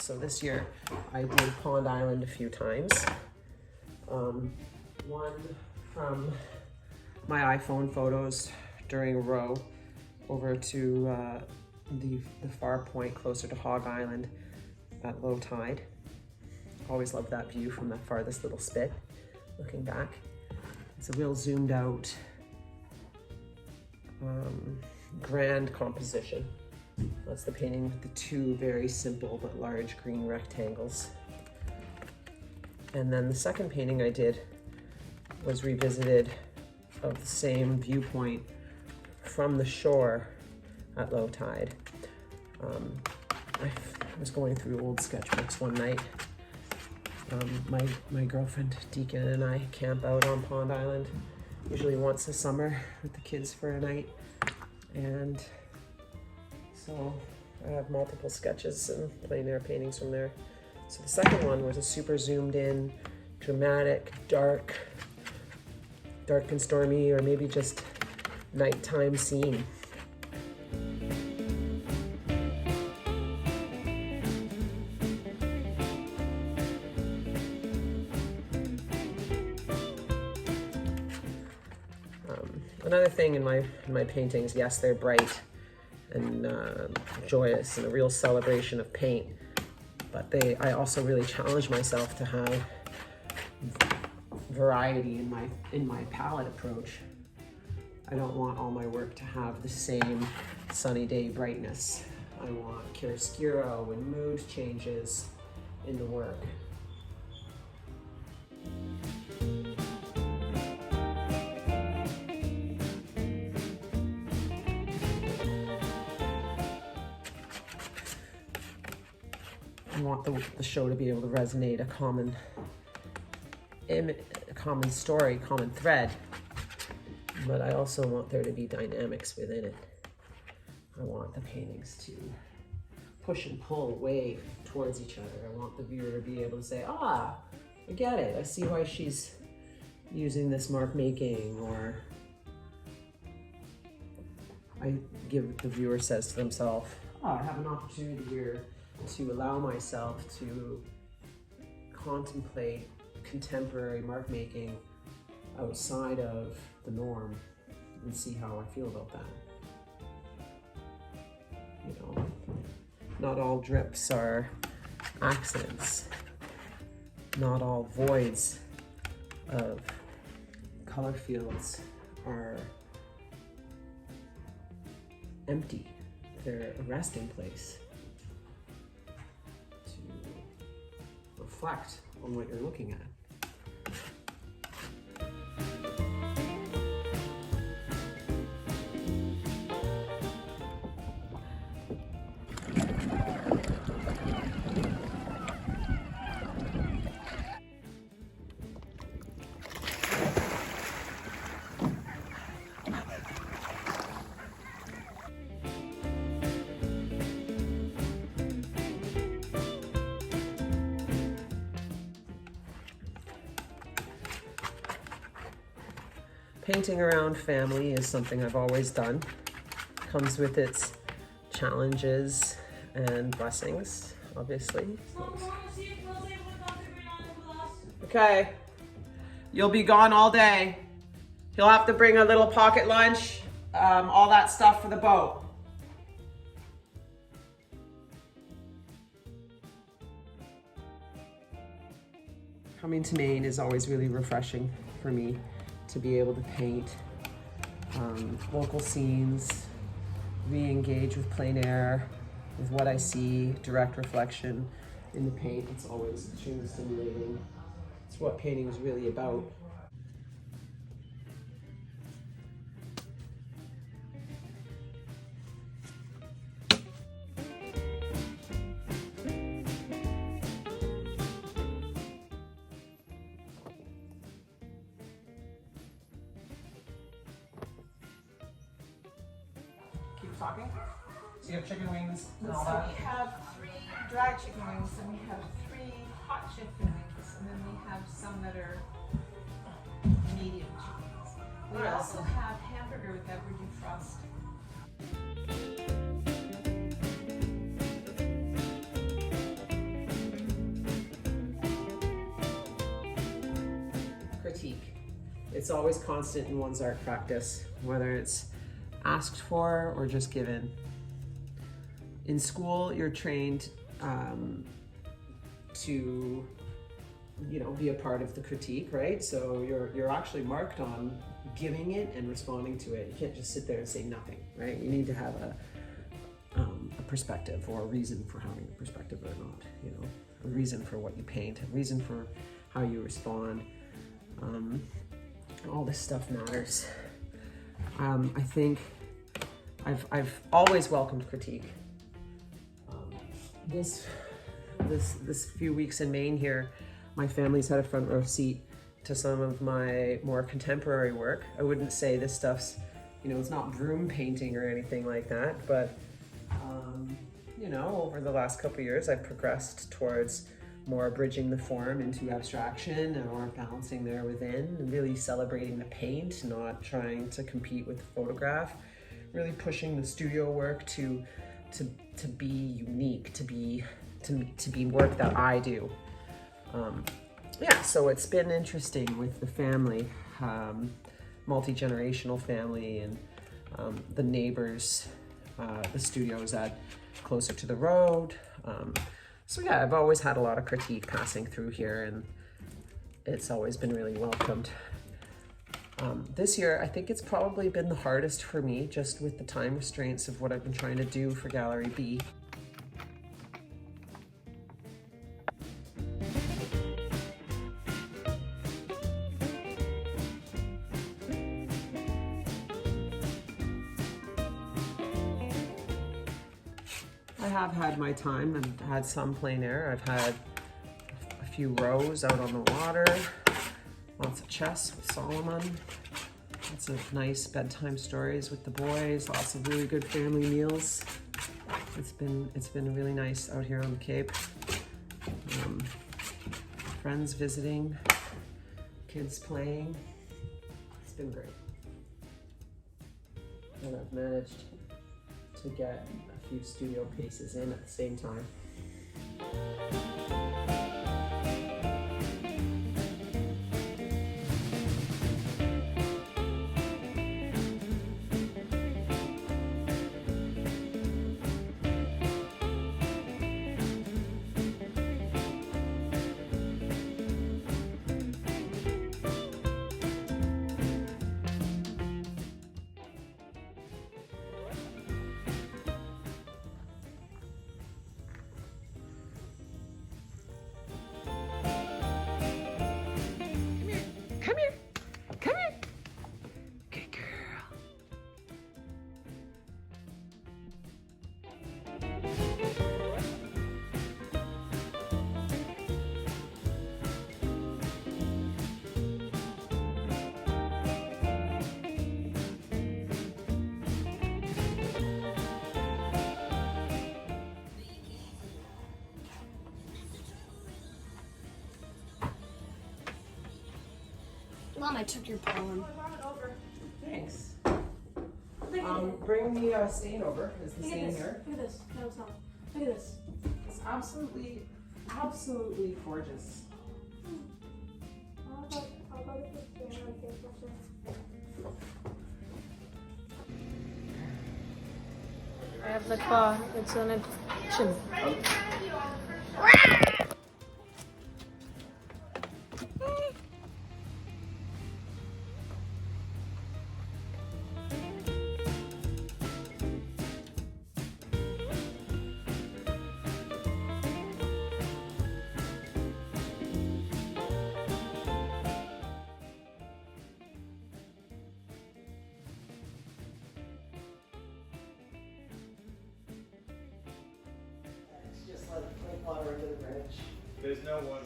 So this year I did Pond Island a few times. One from my iPhone photos during a row over to the far point closer to Hog Island at low tide. Always love that view from the farthest little spit, looking back. It's a real zoomed out, grand composition. That's the painting with the two very simple but large green rectangles. And then the second painting I did was revisited of the same viewpoint from the shore at low tide. I was going through old sketchbooks one night. My girlfriend Deacon and I camp out on Pond Island usually once a summer with the kids for a night, and so I have multiple sketches and plein air paintings from there. So the second one was a super zoomed in, dramatic, dark and stormy, or maybe just nighttime scene. Another thing in my paintings, yes, they're bright and joyous and a real celebration of paint, but I also really challenge myself to have variety in my palette approach. I don't want all my work to have the same sunny day brightness. I want chiaroscuro and mood changes in the work. I want the show to be able to resonate a common story, common thread, but I also want there to be dynamics within it. I want the paintings to push and pull away towards each other. I want the viewer to be able to say, I get it. I see why she's using this mark making, or the viewer says to themselves, I have an opportunity here to allow myself to contemplate contemporary mark making outside of the norm and see how I feel about that. You know, not all drips are accidents. Not all voids of color fields are empty. They're a resting place to reflect on what you're looking at. Painting around family is something I've always done. Comes with its challenges and blessings, obviously. Okay, you'll be gone all day. You'll have to bring a little pocket lunch, all that stuff for the boat. Coming to Maine is always really refreshing for me, to be able to paint local scenes, re-engage with plein air, with what I see, direct reflection in the paint. It's always extremely stimulating. It's what painting is really about. Talking? So you have chicken wings and all that? So we have 3 dry chicken wings, and we have 3 hot chicken wings, and then we have some that are medium chicken wings. We also have hamburger with that defrost. it's always constant in one's art practice, whether it's asked for or just given. In school, you're trained to, you know, be a part of the critique, right? So you're actually marked on giving it and responding to it. You can't just sit there and say nothing, right? You need to have a perspective or a reason for having a perspective or not, you know, a reason for what you paint, a reason for how you respond. All this stuff matters. I think I've always welcomed critique. This few weeks in Maine here, my family's had a front row seat to some of my more contemporary work. I wouldn't say this stuff's, you know, it's not broom painting or anything like that, but you know, over the last couple of years, I've progressed towards more bridging the form into abstraction or balancing there within, and really celebrating the paint, not trying to compete with the photograph, really pushing the studio work to be unique, to be work that I do. Yeah, so it's been interesting with the family, multi-generational family, and the neighbors, the studios at closer to the road. So yeah, I've always had a lot of critique passing through here, and it's always been really welcomed. This year, I think it's probably been the hardest for me, just with the time restraints of what I've been trying to do for Gallery B. I have had my time and had some plein air. I've had a few rows out on the water, lots of chess with Solomon, lots of nice bedtime stories with the boys, lots of really good family meals. It's been really nice out here on the Cape. Friends visiting, kids playing. It's been great. And I've managed to get a few studio pieces in at the same time. Come here. Come here. Good girl. Mom, I took your pollen. Thanks. Bring the stain over. Is the stain here? Look at this. No, it's not. Look at this. It's absolutely gorgeous. I have the claw. It's an infection. Just let water into the branch. There's no one.